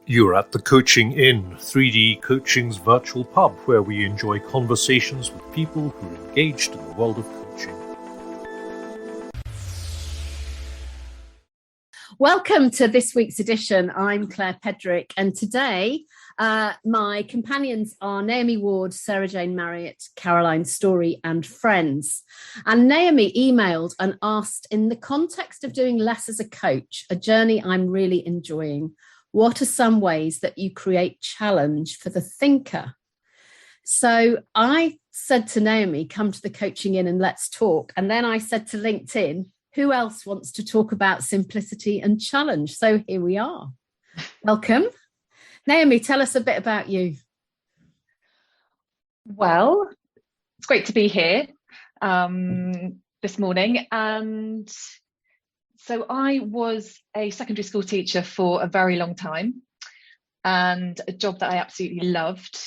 You're at the Coaching Inn, 3D Coaching's virtual pub, where we enjoy conversations with people who are engaged in the world of coaching. Welcome to this week's edition. I'm Claire Pedrick, and today my companions are Naomi Ward, Sarah Jane Marriott, Caroline Storey, and friends. And Naomi emailed and asked, in the context of doing less as a coach, a journey I'm really enjoying, what are some ways that you create challenge for the thinker? So I said to Naomi, come to the Coaching Inn and let's talk. And then I said to LinkedIn, who else wants to talk about simplicity and challenge? So here we are. Welcome. Naomi, tell us a bit about you. Well, it's great to be here this morning. And so I was a secondary school teacher for a very long time, and a job that I absolutely loved.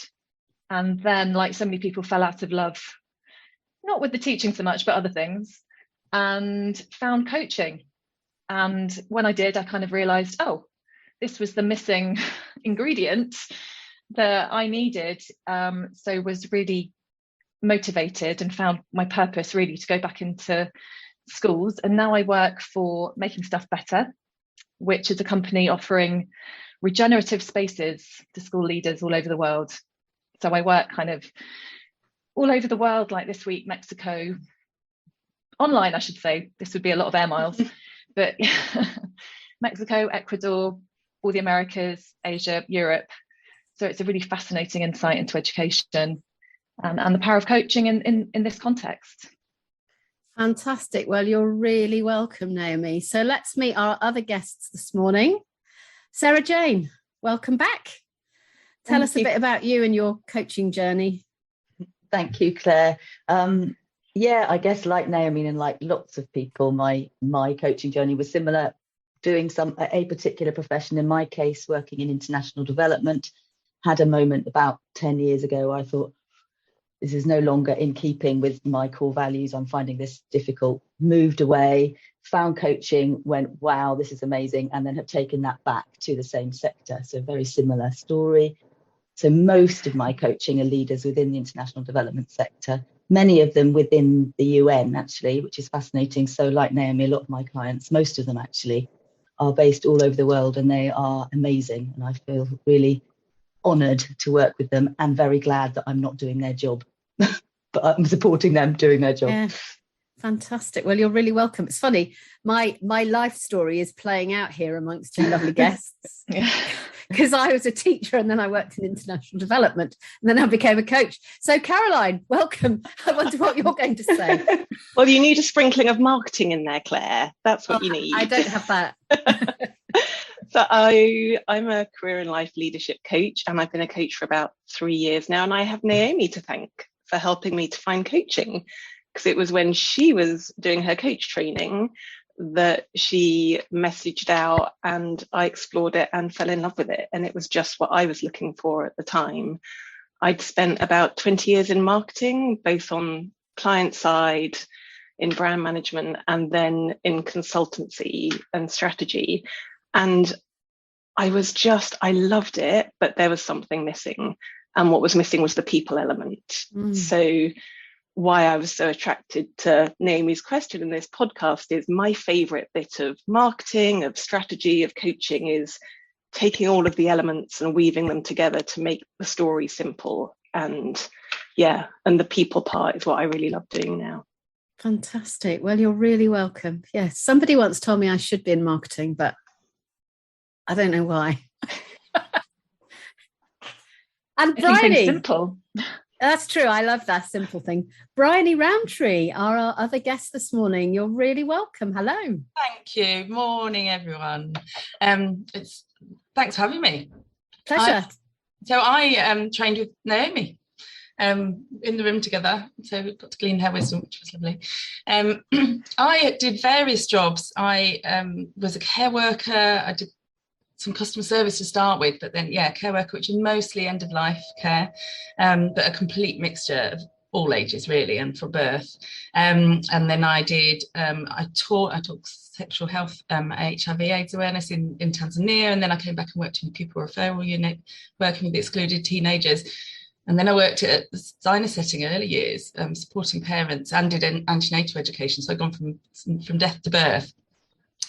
And then, like so many people, fell out of love, not with the teaching so much, but other things, and found coaching. And when I did, I kind of realized, oh, this was the missing ingredient that I needed. So was really motivated and found my purpose really to go back into schools. And now I work for Making Stuff Better, which is a company offering regenerative spaces to school leaders all over the world. So I work kind of all over the world, like this week, Mexico, online, I should say. This would be a lot of air miles, but Mexico, Ecuador, all the Americas, Asia, Europe. So it's a really fascinating insight into education and the power of coaching in this context. Fantastic. Well, you're really welcome, Naomi. So let's meet our other guests this morning. Sarah Jane, welcome back. Tell us a bit about you and your coaching journey. Thank you, Claire. I guess like Naomi and like lots of people, my coaching journey was similar, doing a particular profession. In my case, working in international development. Had a moment about 10 years ago where I thought, this is no longer in keeping with my core values. I'm finding this difficult. Moved away, found coaching, went, wow, this is amazing. And then have taken that back to the same sector. So very similar story. So most of my coaching are leaders within the international development sector, many of them within the UN, actually, which is fascinating. So like Naomi, a lot of my clients, most of them actually, are based all over the world, and they are amazing. And I feel really honoured to work with them and very glad that I'm not doing their job, but I'm supporting them doing their job. Yeah, fantastic. Well, you're really welcome. It's funny, my life story is playing out here amongst you lovely guests. Because I was a teacher and then I worked in international development and then I became a coach. So Caroline, welcome. I wonder what you're going to say. Well, you need a sprinkling of marketing in there, Claire. That's what you need. I don't have that. So I'm a career and life leadership coach, and I've been a coach for about 3 years now. And I have Naomi to thank for helping me to find coaching, because it was when she was doing her coach training that she messaged out and I explored it and fell in love with it. And it was just what I was looking for at the time. I'd spent about 20 years in marketing, both on client side, in brand management, and then in consultancy and strategy. And I loved it, but there was something missing. And what was missing was the people element. So why I was so attracted to Naomi's question in this podcast is my favorite bit of marketing, of strategy, of coaching is taking all of the elements and weaving them together to make the story simple. And the people part is what I really love doing now. Fantastic. Well, you're really welcome. Yes, somebody once told me I should be in marketing, but I don't know why. And Bryony. Simple. That's true. I love that simple thing. Bryony Rowntree, our other guest this morning. You're really welcome. Hello. Thank you. Morning, everyone. Thanks for having me. Pleasure. I trained with Naomi in the room together. So we got to glean her wisdom, which was lovely. I did various jobs. I was a care worker. I did some customer service to start with, but then care worker, which is mostly end of life care, but a complete mixture of all ages really, and for birth. And then I taught sexual health, HIV/AIDS awareness in Tanzania, and then I came back and worked in the pupil referral unit, working with excluded teenagers. And then I worked at the designer setting early years, supporting parents, and did antenatal education. So I'd gone from death to birth.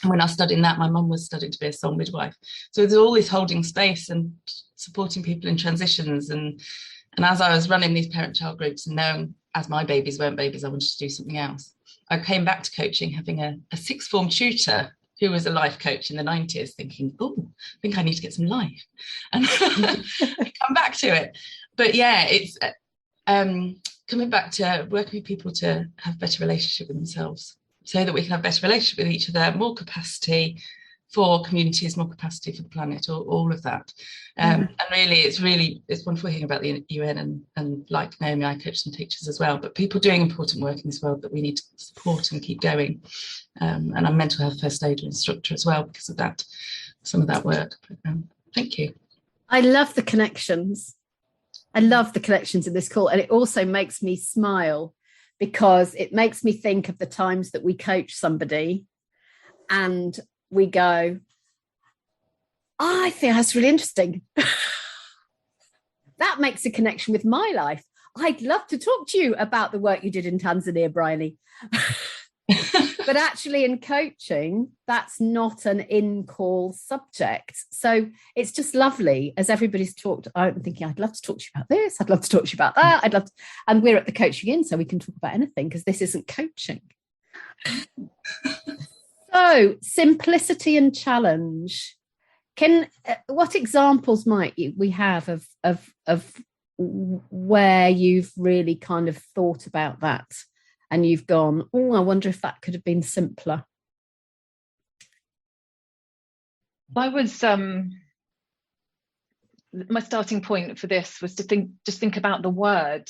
And when I was studying that, my mum was studying to be a soul midwife. So there's always holding space and supporting people in transitions. And as I was running these parent-child groups and knowing as my babies weren't babies, I wanted to do something else. I came back to coaching, having a sixth form tutor who was a life coach in the 90s, thinking, oh, I think I need to get some life. And I come back to it. But yeah, it's coming back to working with people to have a better relationship with themselves, so that we can have a better relationship with each other, more capacity for communities, more capacity for the planet, all of that. And really, it's wonderful hearing about the UN, and like Naomi, I coach some teachers as well, but people doing important work in this world that we need to support and keep going. And I'm mental health first aid instructor as well because of that, some of that work. But, thank you. I love the connections. I love the connections in this call, and it also makes me smile because it makes me think of the times that we coach somebody and we go, oh, I think that's really interesting. That makes a connection with my life. I'd love to talk to you about the work you did in Tanzania, Bryony. But actually in coaching, that's not an in-call subject. So it's just lovely as everybody's talked. I'm thinking, I'd love to talk to you about this. I'd love to talk to you about that. And we're at the Coaching In, so we can talk about anything because this isn't coaching. So simplicity and challenge. What examples might we have of where you've really kind of thought about that? And you've gone, oh, I wonder if that could have been simpler. I was, my starting point for this was to think about the word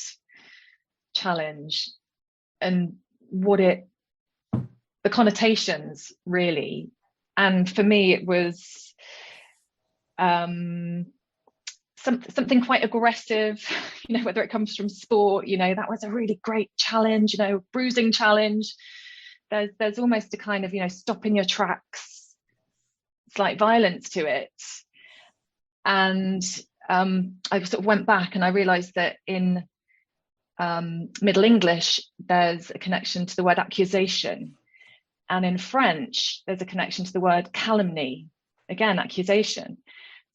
challenge and the connotations really. And for me, it was something quite aggressive, whether it comes from sport, that was a really great challenge, bruising challenge. There's almost a kind of, stop in your tracks, slight violence to it. And I sort of went back and I realized that in Middle English, there's a connection to the word accusation. And in French, there's a connection to the word calumny, again, accusation.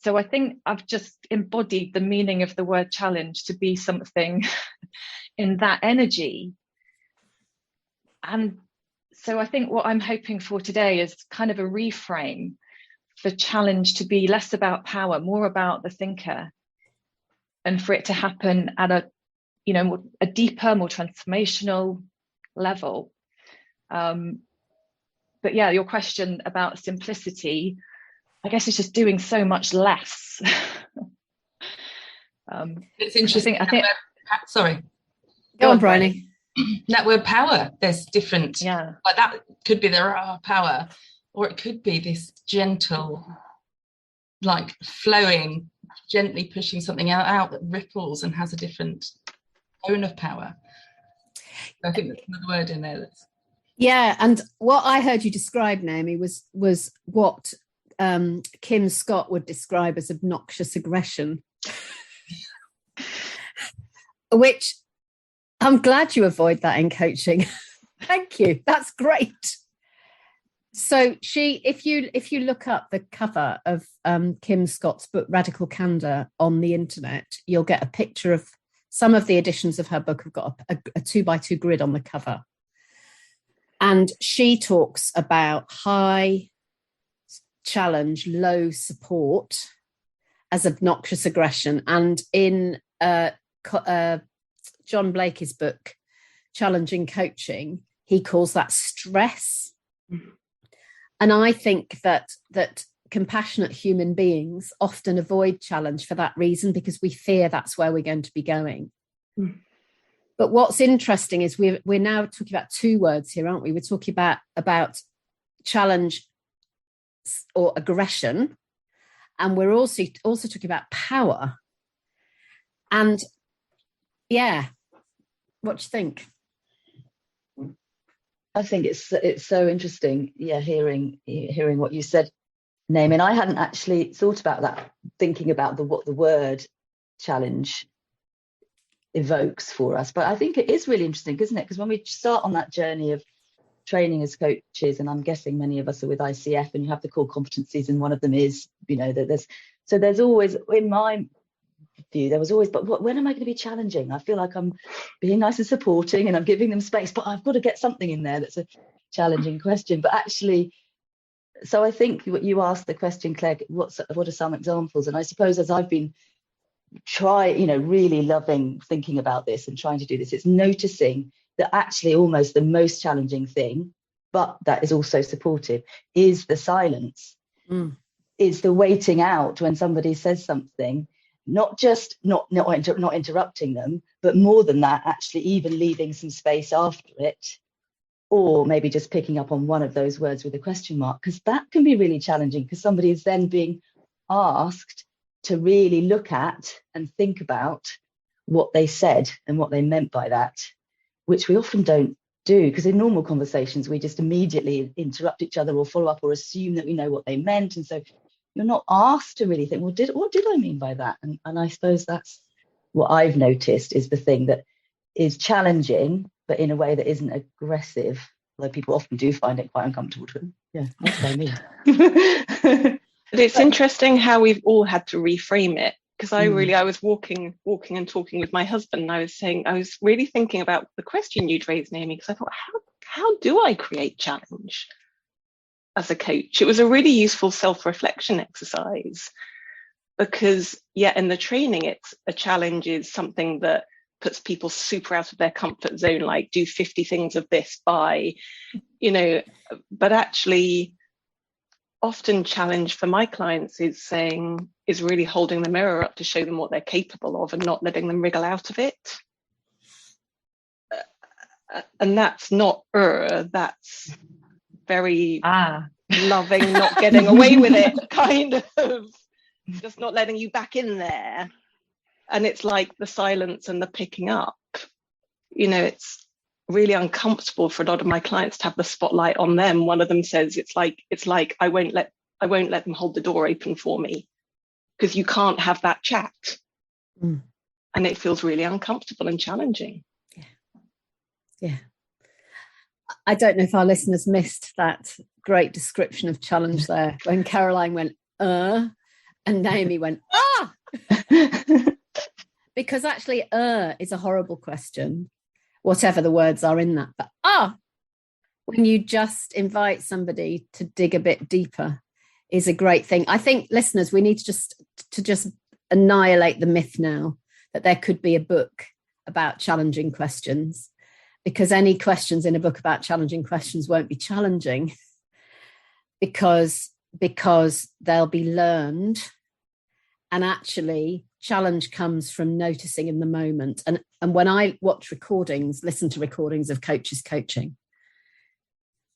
So I think I've just embodied the meaning of the word challenge to be something in that energy. And so I think what I'm hoping for today is kind of a reframe for challenge to be less about power, more about the thinker, and for it to happen at a deeper, more transformational level. But yeah, your question about simplicity, I guess it's just doing so much less. It's interesting. I think sorry. Go on, Bryony. That word power, there's different. Yeah. Like that could be the raw power, or it could be this gentle, like flowing, gently pushing something out that ripples and has a different tone of power. So I think there's another word in there that's. Yeah, and what I heard you describe, Naomi, was what Kim Scott would describe as obnoxious aggression, which I'm glad you avoid that in coaching. Thank you. That's great. So if you look up the cover of Kim Scott's book Radical Candor on the internet, you'll get a picture of some of the editions of her book have got a 2x2 grid on the cover. And she talks about high challenge, low support as obnoxious aggression. And in John Blakey's book, Challenging Coaching, he calls that stress. And I think that compassionate human beings often avoid challenge for that reason, because we fear that's where we're going to be going. But what's interesting is we're now talking about two words here, aren't we? We're talking about challenge or aggression, and we're also talking about power. And yeah, What do you think? I think it's so interesting, hearing what you said, Naomi. And I hadn't actually thought about that, thinking about what the word challenge evokes for us. But I think it is really interesting, isn't it? Because when we start on that journey of training as coaches, and I'm guessing many of us are with ICF, and you have the core competencies, and one of them is, that there's always, in my view, there was always, but when am I going to be challenging? I feel like I'm being nice and supporting and I'm giving them space, but I've got to get something in there that's a challenging question. But actually, so I think you asked the question, Claire, what are some examples? And I suppose as I've been really loving thinking about this and trying to do this, it's noticing that actually almost the most challenging thing, but that is also supportive, is the silence. Is the waiting out when somebody says something, not just not interrupting them, but more than that, actually even leaving some space after it, or maybe just picking up on one of those words with a question mark, because that can be really challenging, because somebody is then being asked to really look at and think about what they said and what they meant by that, which we often don't do, because in normal conversations we just immediately interrupt each other or follow up or assume that we know what they meant, and so you're not asked to really think, well, what did I mean by that? And I suppose that's what I've noticed is the thing that is challenging, but in a way that isn't aggressive, although people often do find it quite uncomfortable to them. Yeah, that's what I mean. But it's interesting how we've all had to reframe it, because I was walking and talking with my husband, and I was really thinking about the question you'd raised, Naomi, because I thought, how do I create challenge as a coach? It was a really useful self-reflection exercise, because in the training, it's a challenge is something that puts people super out of their comfort zone, like do 50 things of this by, but actually often challenge for my clients is really holding the mirror up to show them what they're capable of and not letting them wriggle out of it. And that's not that's very loving, not getting away with it, kind of just not letting you back in there. And it's like the silence and the picking up, it's really uncomfortable for a lot of my clients to have the spotlight on them. One of them says it's like I won't let them hold the door open for me, because you can't have that chat. And it feels really uncomfortable and challenging. Yeah. I don't know if our listeners missed that great description of challenge there when Caroline went and Naomi went because actually is a horrible question, whatever the words are in that, but when you just invite somebody to dig a bit deeper is a great thing. I think, listeners, we need to just annihilate the myth now that there could be a book about challenging questions, because any questions in a book about challenging questions won't be challenging because they'll be learned. And actually, challenge comes from noticing in the moment. And when I listen to recordings of coaches coaching,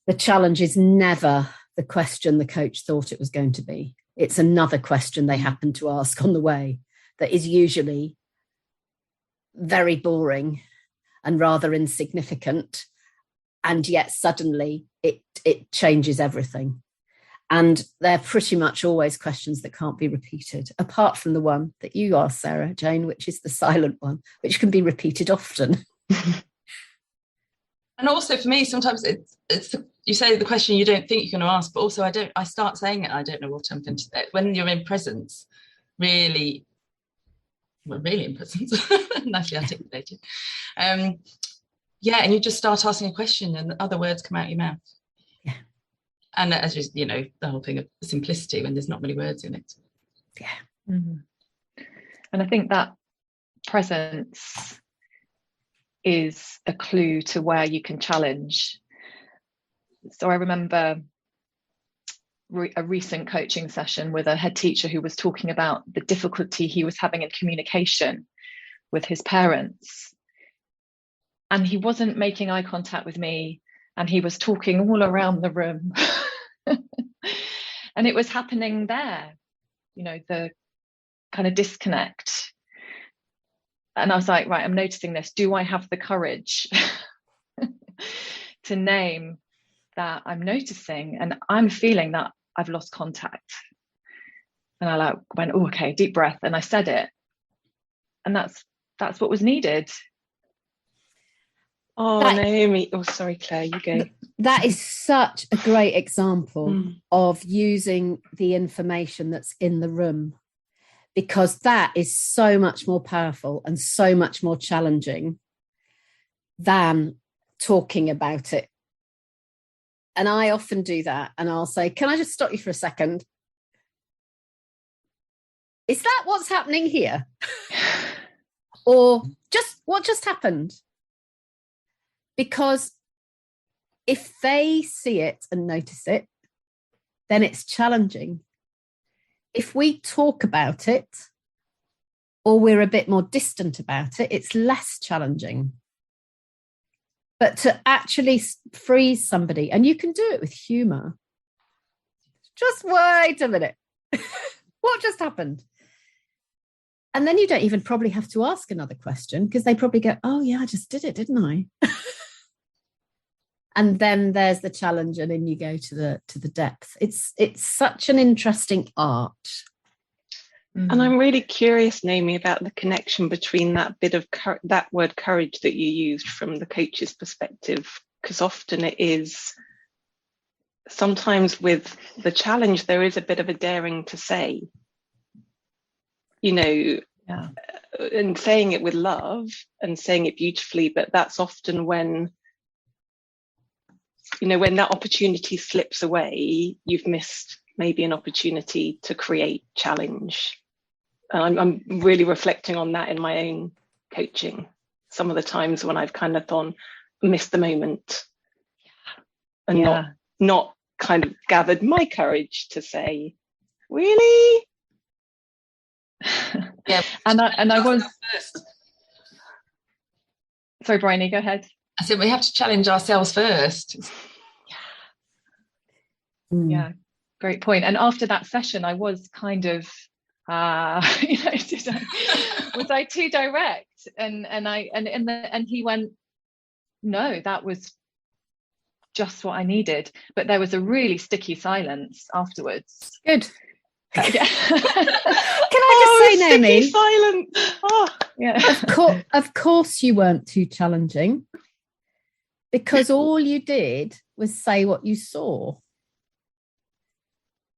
the challenge is never the question the coach thought it was going to be. It's another question they happen to ask on the way that is usually very boring and rather insignificant. And yet suddenly it changes everything. And they're pretty much always questions that can't be repeated, apart from the one that you asked, Sarah Jane, which is the silent one, which can be repeated often. And also for me, sometimes it's you say the question you don't think you're going to ask, but also I start saying it, I don't know what I'm going to say. When you're in presence, really in presence, nicely articulated. And you just start asking a question and other words come out your mouth. And as just, the whole thing of simplicity when there's not many words in it. Yeah. Mm-hmm. And I think that presence is a clue to where you can challenge. So I remember a recent coaching session with a head teacher who was talking about the difficulty he was having in communication with his parents. And he wasn't making eye contact with me, and he was talking all around the room. And it was happening there, the kind of disconnect. And I was like, right, I'm noticing this. Do I have the courage to name that I'm noticing and I'm feeling that I've lost contact? And I went, oh, okay, deep breath. And I said it. And that's what was needed. Oh, Naomi. Oh, sorry, Claire, you go. That is such a great example of using the information that's in the room, because that is so much more powerful and so much more challenging than talking about it. And I often do that, and I'll say, can I just stop you for a second? Is that what's happening here? Or what just happened? Because if they see it and notice it, then it's challenging. If we talk about it, or we're a bit more distant about it, it's less challenging. But to actually freeze somebody, and you can do it with humour. Just wait a minute. What just happened? And then you don't even probably have to ask another question, because they probably go, oh yeah, I just did it, didn't I? And then there's the challenge, and then you go to the depth. It's such an interesting art. And I'm really curious, Naomi, about the connection between that bit of that word courage that you used from the coach's perspective, because often it is, sometimes with the challenge, there is a bit of a daring to say, and saying it with love and saying it beautifully, but that's often when that opportunity slips away, you've missed maybe an opportunity to create challenge. And I'm really reflecting on that in my own coaching. Some of the times when I've kind of missed the moment and not kind of gathered my courage to say, really? Yeah. and I was sorry, Bryony, go ahead. I said we have to challenge ourselves first. Yeah, great point. And after that session, I was kind of, was I too direct? And he went, no, that was just what I needed. But there was a really sticky silence afterwards. Good. Can I just say, Naomi? Silence. Oh, yeah. Of course, you weren't too challenging, because all you did was say what you saw.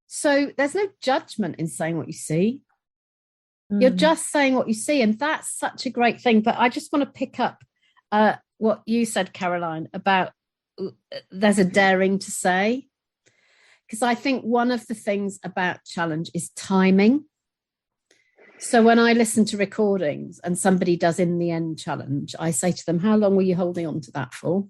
So there's no judgment in saying what you see. You're just saying what you see, and that's such a great thing. But I just want to pick up what you said, Caroline, about there's a daring to say. Because I think one of the things about challenge is timing. So when I listen to recordings and somebody does in the end challenge, I say to them, how long were you holding on to that for?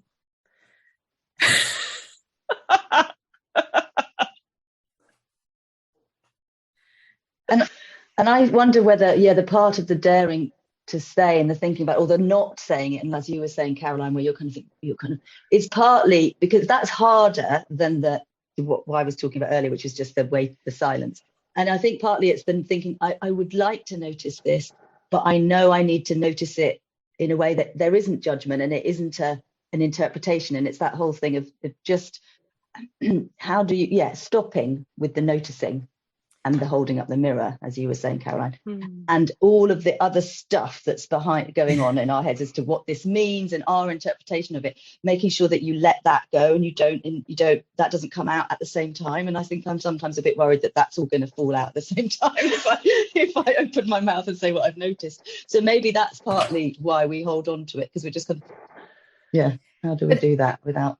And I wonder whether, the part of the daring to say and the thinking about, or the not saying it, and as you were saying, Caroline, where you're kind of, it's partly because that's harder than what I was talking about earlier, which is just the silence. And I think partly it's been thinking, I would like to notice this, but I know I need to notice it in a way that there isn't judgment and it isn't an interpretation. And it's that whole thing of just how do you, stopping with the noticing and the holding up the mirror, as you were saying, Caroline, and all of the other stuff that's going on in our heads as to what this means and our interpretation of it, making sure that you let that go and you don't that doesn't come out at the same time. And I think I'm sometimes a bit worried that that's all going to fall out at the same time if I open my mouth and say what I've noticed. So maybe that's partly why we hold on to it, because we're just kind of, how do we do that without?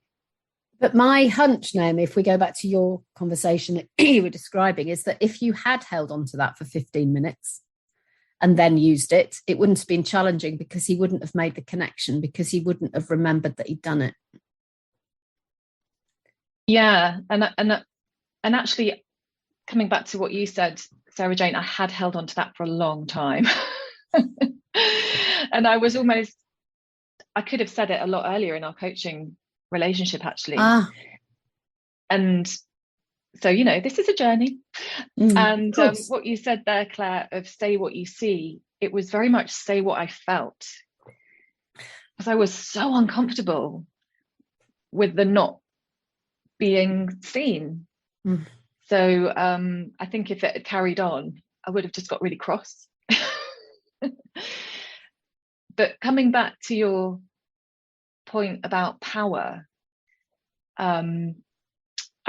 But my hunch, Naomi, if we go back to your conversation that you were describing, is that if you had held on to that for 15 minutes and then used it, it wouldn't have been challenging, because he wouldn't have made the connection, because he wouldn't have remembered that he'd done it. Yeah, and actually, coming back to what you said, Sarah Jane, I had held on to that for a long time. And I could have said it a lot earlier in our coaching relationship, actually. And so, this is a journey. And what you said there, Claire, of say what you see, it was very much say what I felt, because I was so uncomfortable with the not being seen. So I think if it had carried on, I would have just got really cross. But coming back to your point about power, I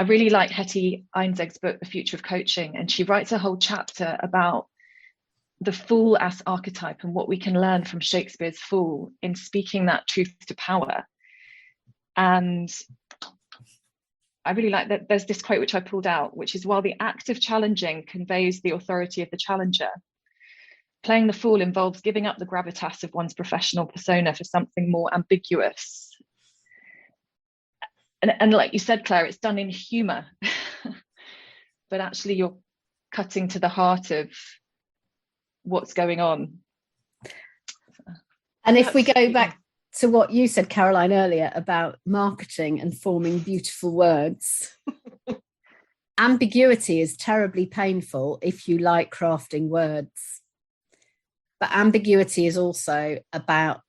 really like Hetty Einzig's book, The Future of Coaching, and she writes a whole chapter about the fool as archetype and what we can learn from Shakespeare's fool in speaking that truth to power. And I really like that. There's this quote which I pulled out, which is, while the act of challenging conveys the authority of the challenger, playing the fool involves giving up the gravitas of one's professional persona for something more ambiguous. And like you said, Claire, it's done in humour, but actually you're cutting to the heart of what's going on. And if we go back to what you said, Caroline, earlier about marketing and forming beautiful words, ambiguity is terribly painful if you like crafting words. But ambiguity is also about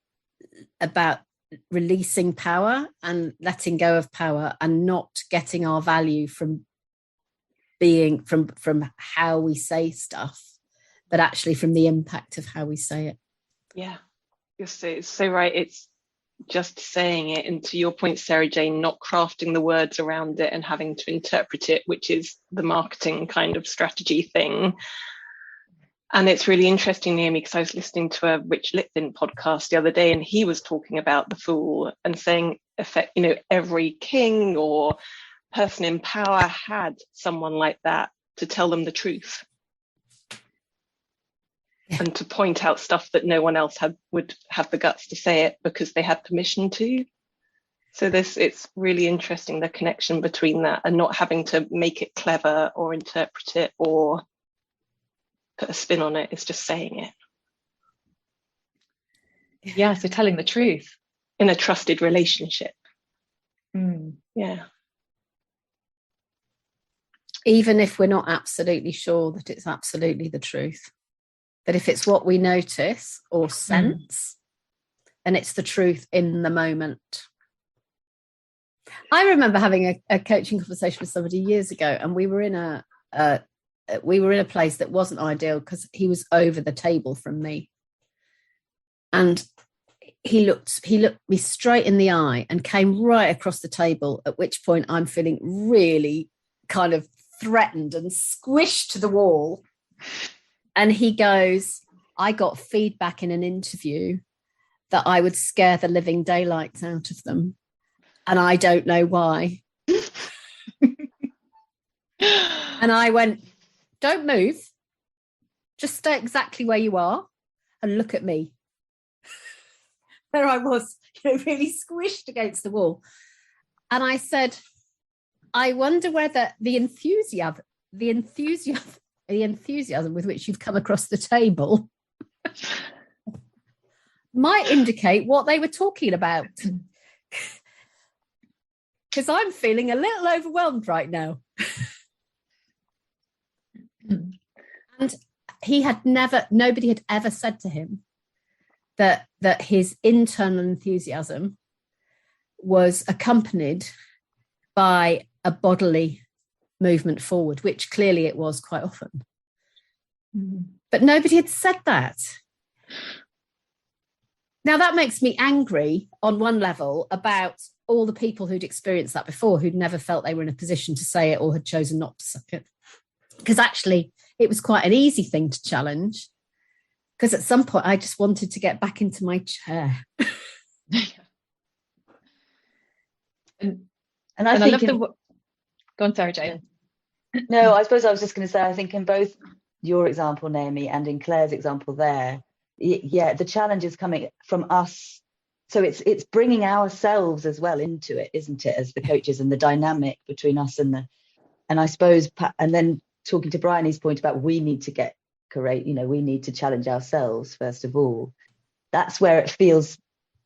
releasing power and letting go of power and not getting our value from being from how we say stuff, but actually from the impact of how we say it. Yeah, you're so right. It's just saying it, and to your point, Sarah Jane, not crafting the words around it and having to interpret it, which is the marketing kind of strategy thing. And it's really interesting, Naomi, because I was listening to a Rich Litvin podcast the other day, and he was talking about the fool and saying, every king or person in power had someone like that to tell them the truth. Yeah. And to point out stuff that no one else would have the guts to say it because they had permission to. So it's really interesting, the connection between that and not having to make it clever or interpret it or put a spin on it. It's just saying it. Yeah, so telling the truth in a trusted relationship. Yeah. Even if we're not absolutely sure that it's absolutely the truth. But if it's what we notice or sense, and it's the truth in the moment. I remember having a coaching conversation with somebody years ago, and we were in a place that wasn't ideal because he was over the table from me. And he looked me straight in the eye and came right across the table, at which point I'm feeling really kind of threatened and squished to the wall. And he goes, I got feedback in an interview that I would scare the living daylights out of them. And I don't know why. And I went, don't move. Just stay exactly where you are and look at me. There I was, really squished against the wall. And I said, I wonder whether the enthusiasm with which you've come across the table might indicate what they were talking about. Because I'm feeling a little overwhelmed right now. And nobody had ever said to him that his internal enthusiasm was accompanied by a bodily movement forward, which clearly it was quite often. But nobody had said that. Now that makes me angry on one level about all the people who'd experienced that before, who'd never felt they were in a position to say it or had chosen not to say it. Because actually it was quite an easy thing to challenge. Because at some point I just wanted to get back into my chair. And I love the... Go on, Sarah Jane. No, I suppose I was just going to say, I think in both your example, Naomi, and in Claire's example there, the challenge is coming from us. So it's bringing ourselves as well into it, isn't it, as the coaches, and the dynamic between us and I suppose, and then talking to Bryony's point about we need to get correct, we need to challenge ourselves first of all. That's where it feels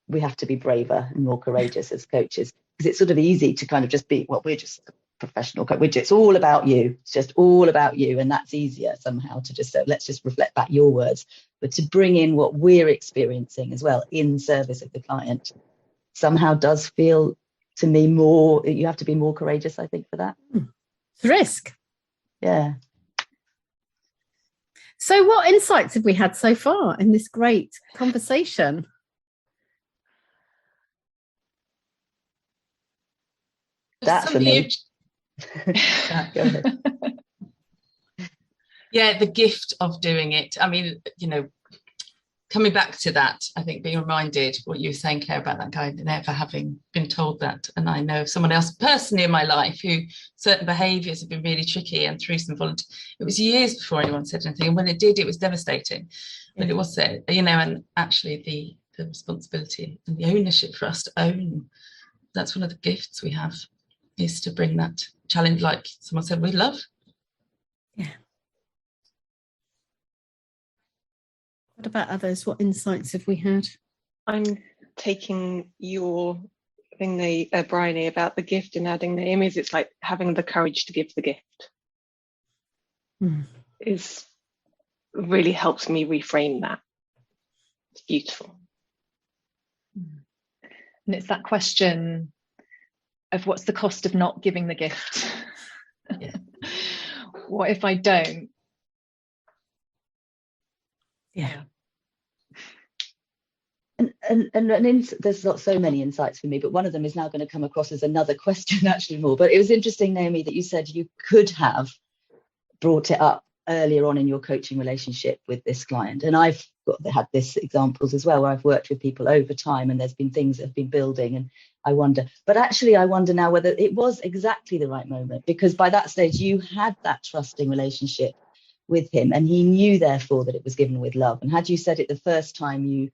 we have to be braver and more courageous as coaches, because it's sort of easy to kind of just be, well, we're just professional coach, which it's all about you. It's just all about you. And that's easier somehow to just say, let's just reflect back your words, but to bring in what we're experiencing as well in service of the client somehow does feel to me more, you have to be more courageous, I think, for that. It's risk. Yeah. So what insights have we had so far in this great conversation? That's for me. Go ahead. Yeah, the gift of doing it. I mean, coming back to that, I think being reminded what you were saying, Claire, about that guy never having been told that. And I know of someone else personally in my life who certain behaviours have been really tricky, and through some volunteer, it was years before anyone said anything. And when it did, it was devastating. But it was said, and actually the responsibility and the ownership for us to own, that's one of the gifts we have, is to bring that challenge, like someone said, we love. Yeah. What about others? What insights have we had? I'm taking your thing, Bryony, about the gift and adding Naomi's. It's like having the courage to give the gift is really helps me reframe that. It's beautiful. And it's that question of what's the cost of not giving the gift? Yeah. What if I don't? Yeah. And there's not so many insights for me, but one of them is now going to come across as another question, actually more. But it was interesting, Naomi, that you said you could have brought it up earlier on in your coaching relationship with this client. And I've had this examples as well, where I've worked with people over time and there's been things that have been building, and I wonder now whether it was exactly the right moment, because by that stage you had that trusting relationship with him and he knew therefore that it was given with love. And had you said it the first time you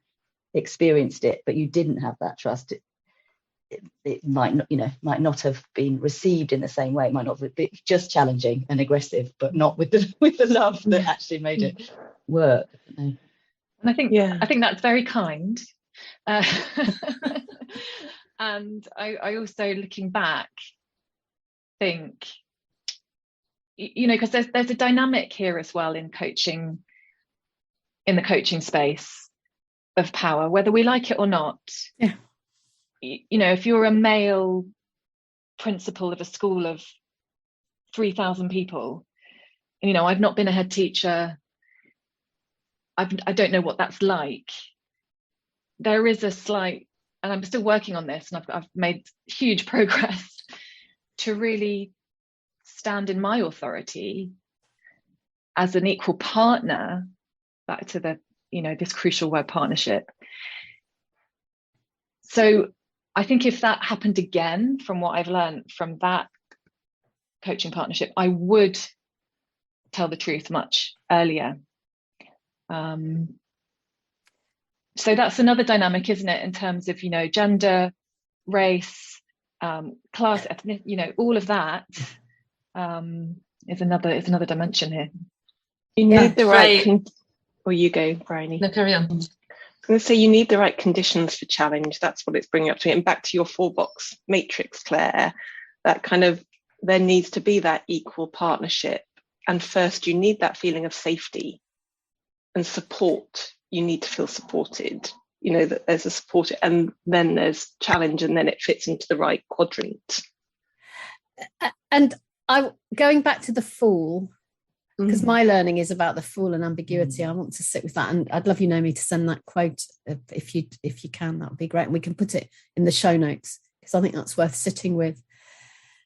experienced it, but you didn't have that trust, it might not have been received in the same way. It might not be just challenging and aggressive, but not with the love that actually made it work. And I think that's very kind. And I also, looking back, think, because there's a dynamic here as well in coaching, in the coaching space, of power, whether we like it or not. Yeah. If you're a male principal of a school of 3,000 people, I've not been a head teacher, I don't know what that's like. There is a slight, and I'm still working on this, and I've made huge progress to really stand in my authority as an equal partner, back to the this crucial word, partnership. So I think if that happened again, from what I've learned from that coaching partnership, I would tell the truth much earlier. So that's another dynamic, isn't it, in terms of gender, race, class, ethnic, all of that is another dimension here. You need the right or you go, Bryony. No, carry on. I was going to say, you need the right conditions for challenge. That's what it's bringing up to me. And back to your 4-box matrix, Claire, that kind of, there needs to be that equal partnership. And first, you need that feeling of safety and support. You need to feel supported, that there's a support, and then there's challenge, and then it fits into the right quadrant. And going back to the Fool, because my learning is about the Fool and ambiguity. I want to sit with that, and I'd love you, Naomi, to send that quote if you can. That would be great, and we can put it in the show notes, because I think that's worth sitting with.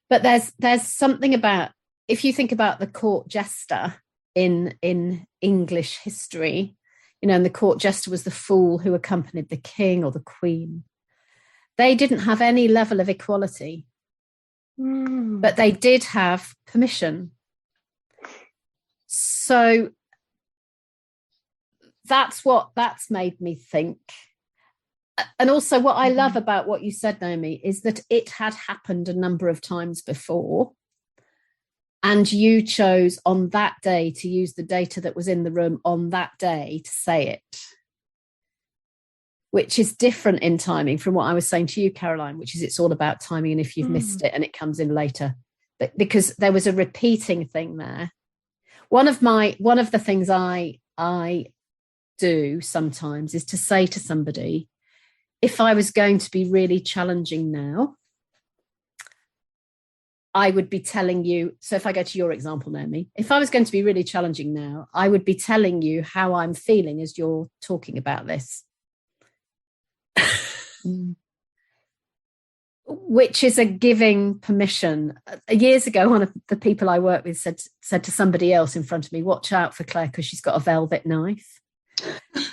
But there's something about, if you think about the court jester in English history, and the court jester was the fool who accompanied the king or the queen. They didn't have any level of equality, but they did have permission. So that's made me think. And also what I love about what you said, Naomi, is that it had happened a number of times before, and you chose on that day to use the data that was in the room on that day to say it, which is different in timing from what I was saying to you, Caroline, which is it's all about timing, and if you've missed it and it comes in later, because there was a repeating thing there. One of the things I do sometimes is to say to somebody, if I was going to be really challenging now, I would be telling you, so if I go to your example, Naomi, if I was going to be really challenging now, I would be telling you how I'm feeling as you're talking about this. Which is a giving permission. Years ago, one of the people I work with said to somebody else in front of me, watch out for Claire because she's got a velvet knife.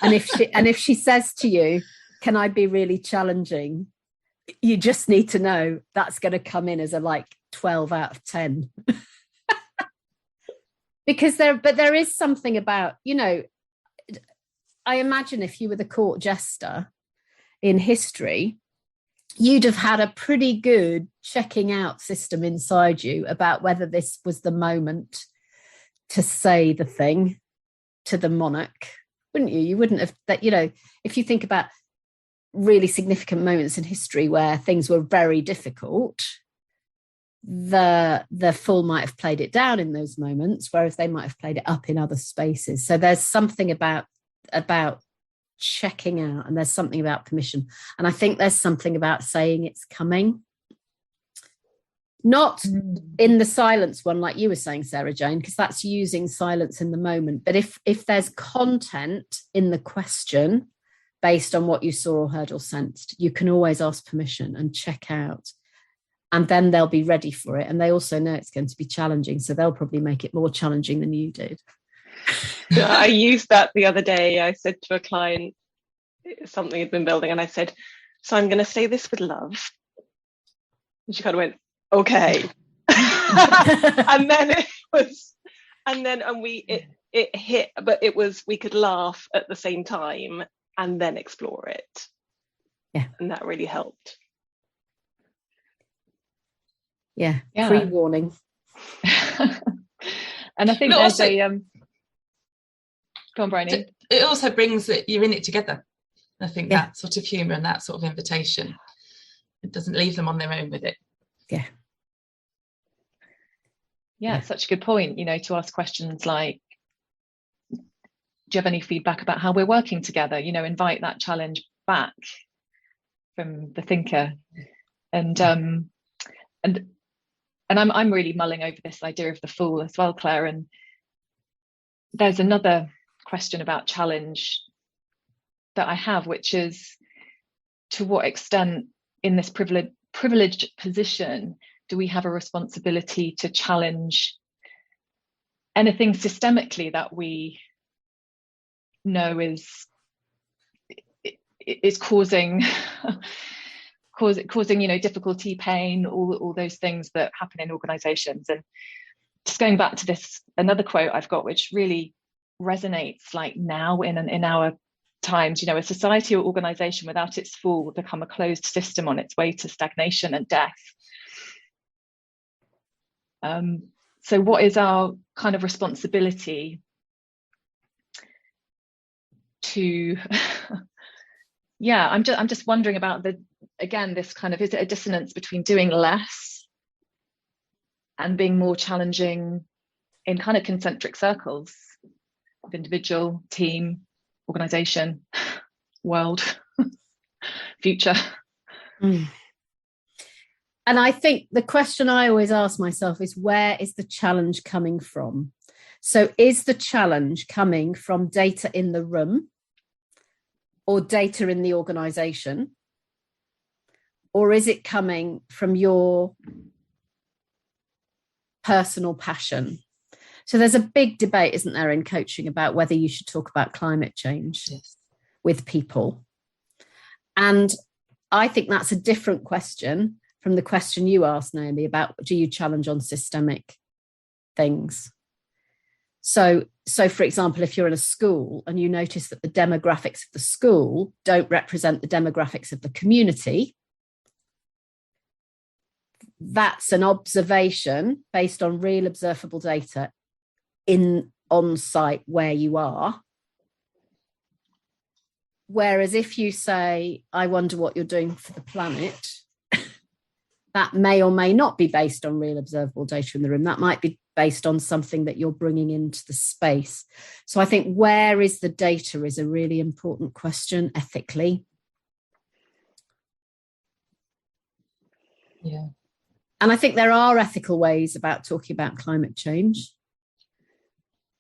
And if she says to you, can I be really challenging? You just need to know that's going to come in as a 12 out of 10. Because there is something about, I imagine if you were the court jester in history, you'd have had a pretty good checking out system inside you about whether this was the moment to say the thing to the monarch, wouldn't you? You wouldn't have that, if you think about really significant moments in history where things were very difficult, the fool might have played it down in those moments, whereas they might have played it up in other spaces. So there's something about checking out, and there's something about permission, and I think there's something about saying it's coming, not in the silence one like you were saying, Sarah Jane, because that's using silence in the moment. But if there's content in the question based on what you saw or heard or sensed, you can always ask permission and check out, and then they'll be ready for it, and they also know it's going to be challenging, so they'll probably make it more challenging than you did. I used that the other day. I said to a client something had been building, and I said, so I'm going to say this with love. And she kind of went, okay. And then it hit, but it was, we could laugh at the same time and then explore it. Yeah. And that really helped. Yeah. Pre-warning. And I think but there's also, go on, Bryony. It also brings that you're in it together. I think Yeah. that sort of humour and that sort of invitation, it doesn't leave them on their own with it. Yeah. Yeah, it's such a good point, to ask questions like, do you have any feedback about how we're working together? Invite that challenge back from the thinker. And I'm really mulling over this idea of the fool as well, Claire. And there's another question about challenge that I have, which is, to what extent in this privileged position do we have a responsibility to challenge anything systemically that we know is causing difficulty, pain, all those things that happen in organizations. And just going back to this, another quote I've got, which really resonates now in our times, a society or organization without its fool will become a closed system on its way to stagnation and death. So what is our kind of responsibility to I'm just wondering about this kind of, is it a dissonance between doing less and being more challenging in kind of concentric circles of individual, team, organization, world, future? And I think the question I always ask myself is, where is the challenge coming from? So is the challenge coming from data in the room or data in the organization? Or is it coming from your personal passion? So there's a big debate, isn't there, in coaching about whether you should talk about climate change with people. And I think that's a different question from the question you asked, Naomi, about do you challenge on systemic things? So for example, if you're in a school and you notice that the demographics of the school don't represent the demographics of the community, that's an observation based on real observable data on site where you are. Whereas if you say, I wonder what you're doing for the planet, that may or may not be based on real observable data in the room. That might be based on something that you're bringing into the space. So I think where is the data is a really important question ethically. Yeah. And I think there are ethical ways about talking about climate change.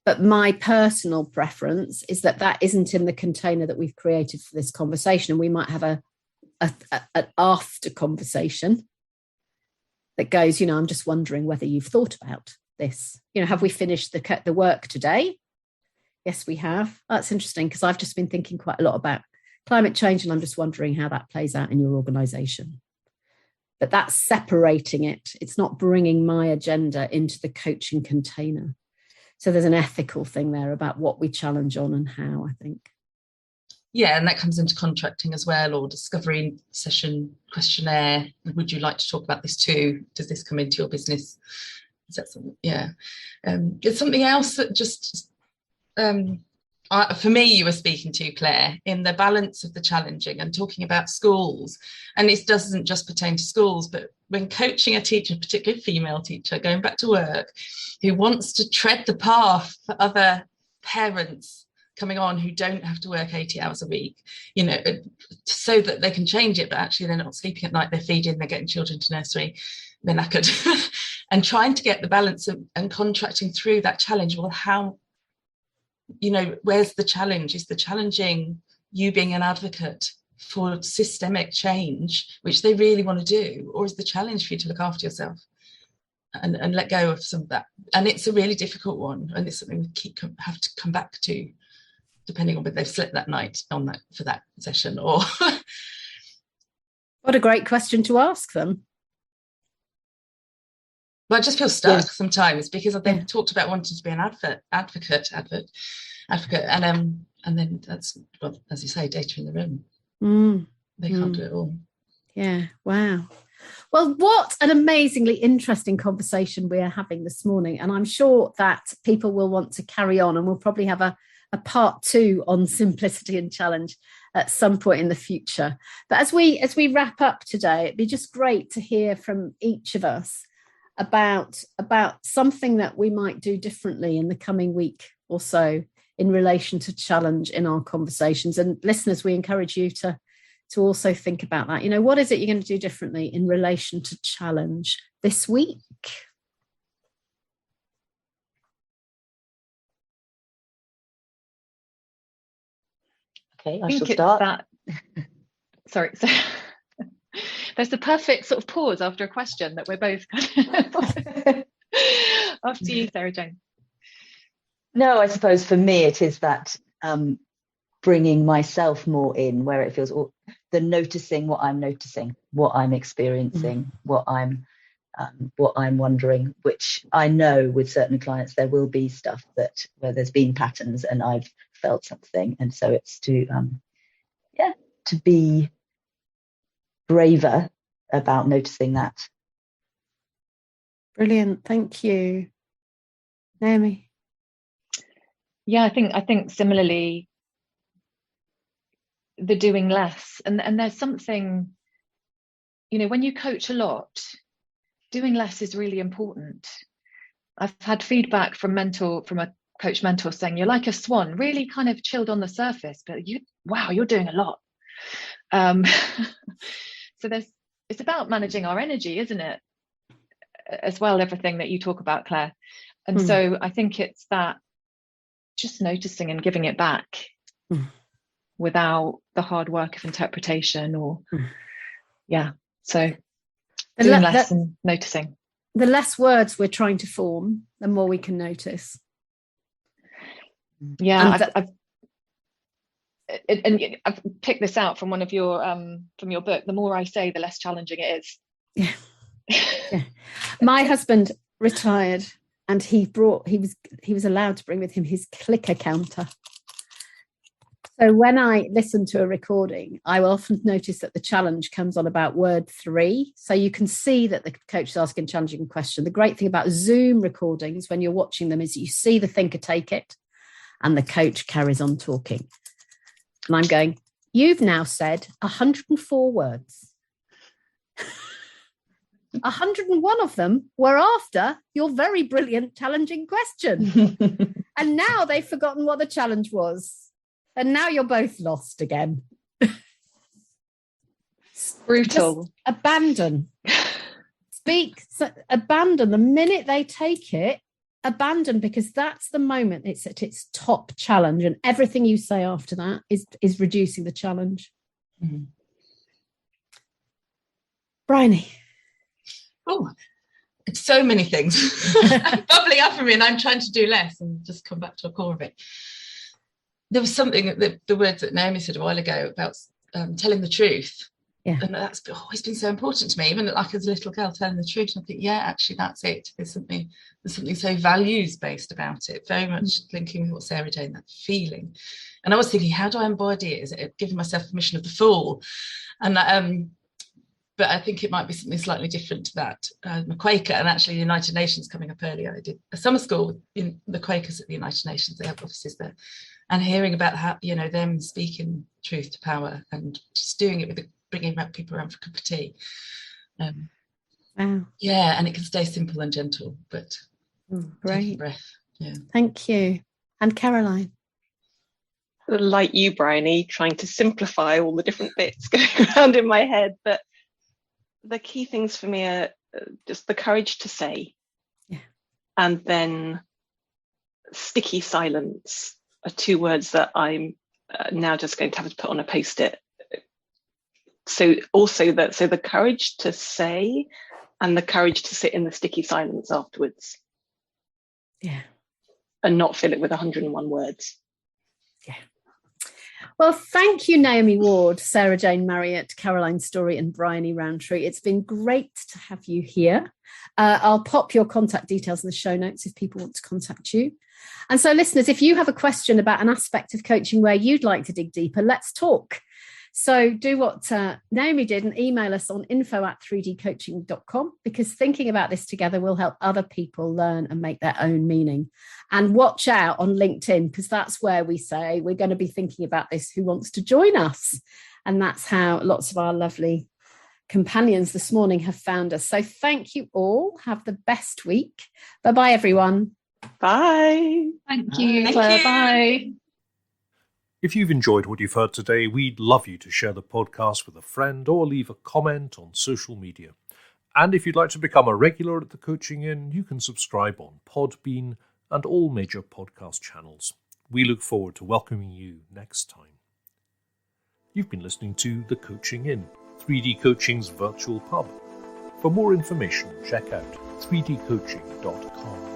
But my personal preference is that that isn't in the container that we've created for this conversation. And we might have an after conversation that goes, you know, I'm just wondering whether you've thought about this. You know, have we finished the work today? Yes, we have. That's interesting, because I've just been thinking quite a lot about climate change, and I'm just wondering how that plays out in your organisation. But that's separating it. It's not bringing my agenda into the coaching container. So there's an ethical thing there about what we challenge on and how, I think. Yeah, and that comes into contracting as well, or discovery session questionnaire. Would you like to talk about this too? Does this come into your business? Is that something? Yeah. It's something else that just, for me, you were speaking to, Claire, in the balance of the challenging and talking about schools. And it doesn't just pertain to schools, but when coaching a teacher, particularly a female teacher, going back to work, who wants to tread the path for other parents coming on who don't have to work 80 hours a week, you know, so that they can change it, but actually they're not sleeping at night, they're feeding, they're getting children to nursery, they're knackered. And trying to get the balance and contracting through that challenge. Well, how, you know, where's the challenge? Is the challenging you being an advocate for systemic change, which they really want to do, or is the challenge for you to look after yourself and let go of some of that? And it's a really difficult one, and it's something we have to come back to, depending on whether they've slept that night on that for that session or. What a great question to ask them. Well, I just feel stuck sometimes, because they've talked about wanting to be an advocate, and then that's, well, as you say, data in the room. They can't do it all. Yeah. Wow. Well, what an amazingly interesting conversation we are having this morning, and I'm sure that people will want to carry on, and we'll probably have a part 2 on simplicity and challenge at some point in the future. But as we wrap up today, it'd be just great to hear from each of us about something that we might do differently in the coming week or so in relation to challenge in our conversations. And listeners, we encourage you to also think about that. You know, what is it you're going to do differently in relation to challenge this week? Okay, I shall start. Sorry. So there's the perfect sort of pause after a question that we're both after you, Sarah Jane. No, I suppose for me it is that bringing myself more in, where it feels the noticing what I'm experiencing, what I'm wondering, which I know with certain clients there will be stuff that where there's been patterns and I've felt something, and so it's to be braver about noticing that. Brilliant, thank you, Naomi. Yeah, I think similarly, the doing less, and there's something, you know, when you coach a lot, doing less is really important. I've had feedback from a coach mentor saying you're like a swan, really kind of chilled on the surface, but you're doing a lot. So it's about managing our energy, isn't it? As well, everything that you talk about, Claire. And so I think it's that just noticing and giving it back without the hard work of interpretation or so doing less and noticing. The less words we're trying to form, the more we can notice. Yeah, I've picked this out from one of your from your book. The more I say, the less challenging it is. Yeah. My husband retired, and he was allowed to bring with him his clicker counter. So when I listen to a recording, I will often notice that the challenge comes on about word 3. So you can see that the coach is asking a challenging question. The great thing about Zoom recordings when you're watching them is you see the thinker take it and the coach carries on talking. And I'm going, you've now said 104 words. 101 of them were after your very brilliant, challenging question. And now they've forgotten what the challenge was. And now you're both lost again. Brutal. Just abandon. Abandon. The minute they take it, abandon, because that's the moment it's at its top challenge. And everything you say after that is reducing the challenge. Mm-hmm. Bryony. Oh, it's so many things bubbling up for me, and I'm trying to do less and just come back to a core of it. There was something that the words that Naomi said a while ago about telling the truth. Yeah. And that's always been so important to me, even like as a little girl, telling the truth. And I think, yeah, actually, that's it. There's something so values-based about it, very much linking with what Sarah Jane, that feeling. And I was thinking, how do I embody it? Is it giving myself permission of the fool? And but I think it might be something slightly different to that. I'm a Quaker, and actually the United Nations coming up earlier. I did a summer school in the Quakers at the United Nations. They have offices there. And hearing about how, them speaking truth to power and just doing it with bringing people around for a cup of tea. Wow. Yeah, and it can stay simple and gentle, but take a breath. Yeah. Thank you. And Caroline? Like you, Bryony, trying to simplify all the different bits going around in my head, but the key things for me are just the courage to say, and then sticky silence are two words that I'm now just going to have to put on a post-it. So the courage to say and the courage to sit in the sticky silence afterwards. Yeah. And not fill it with 101 words. Yeah. Well, thank you, Naomi Ward, Sarah Jane Marriott, Caroline Storey and Bryony Rowntree. It's been great to have you here. I'll pop your contact details in the show notes if people want to contact you. And so, listeners, if you have a question about an aspect of coaching where you'd like to dig deeper, let's talk. So do what Naomi did and email us on info@3dcoaching.com, because thinking about this together will help other people learn and make their own meaning. And watch out on LinkedIn, because that's where we say we're going to be thinking about this. Who wants to join us? And that's how lots of our lovely companions this morning have found us. So thank you all. Have the best week. Bye-bye, everyone. Bye. Thank you. Bye. If you've enjoyed what you've heard today, we'd love you to share the podcast with a friend or leave a comment on social media. And if you'd like to become a regular at the Coaching Inn, you can subscribe on Podbean and all major podcast channels. We look forward to welcoming you next time. You've been listening to The Coaching Inn, 3D Coaching's virtual pub. For more information, check out 3dcoaching.com.